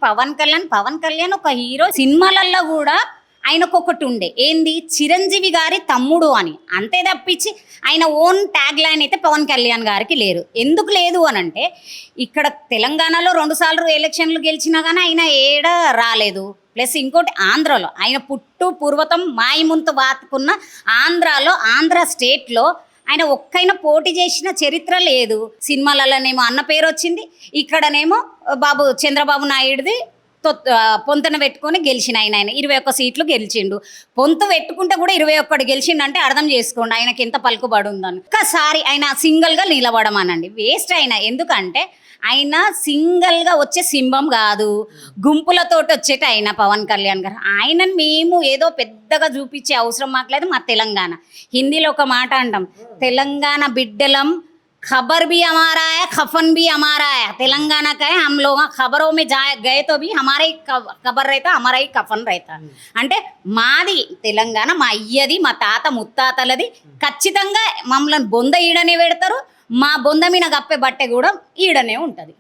పవన్ కళ్యాణ్ ఒక హీరో. సినిమాలలో కూడా ఆయనకొకటి ఉండే ఏంది, చిరంజీవి గారి తమ్ముడు అని. అంతే తప్పించి ఆయన ఓన్ ట్యాగ్ లైన్ అయితే పవన్ కళ్యాణ్ గారికి లేరు. ఎందుకు లేదు అని అంటే, ఇక్కడ తెలంగాణలో 2 సార్లు ఎలక్షన్లు గెలిచినా కానీ ఆయన ఏడ రాలేదు. ప్లస్ ఇంకోటి ఆంధ్రలో ఆయన పుట్టు పూర్వతం మాయముంతు వాతుకున్న ఆంధ్ర స్టేట్లో ఆయన ఒక్కైనా పోటీ చేసిన చరిత్ర లేదు. సినిమాలలోనేమో అన్న పేరు వచ్చింది, ఇక్కడనేమో చంద్రబాబు నాయుడుది పొంతన పెట్టుకొని గెలిచిన ఆయన 21 సీట్లు గెలిచిండు. పొంతు పెట్టుకుంటే కూడా 21 గెలిచిండంటే అర్థం చేసుకోండి ఆయనకి ఎంత పలుకుబడి ఉందని. ఒక్కసారి ఆయన సింగిల్గా నిలబడమనండి, వేస్ట్ ఆయన. ఎందుకంటే ఆయన సింగిల్గా వచ్చే సింహం కాదు, గుంపులతోటి వచ్చేట ఆయన పవన్ కళ్యాణ్ గారు. ఆయనని మేము ఏదో పెద్దగా చూపించే అవసరం మాకు లేదు. మా తెలంగాణ హిందీలో ఒక మాట అంటాం, తెలంగాణ బిడ్డలం, खबर भी हमारा है, खफन भी हमारा है. तेलंगाना का है, हम लोग खबरों में गए तो भी हमारा ही खबर रहता, हमारा ही कफन रहता. అంటే మాది తెలంగాణ, మా అయ్యది, మా తాత ముత్తాతలది. ఖచ్చితంగా మమ్మల్ని బొంద ఈడనే పెడతారు, మా బొంద మీద గప్పే బట్టె కూడా ఈడనే ఉంటుంది.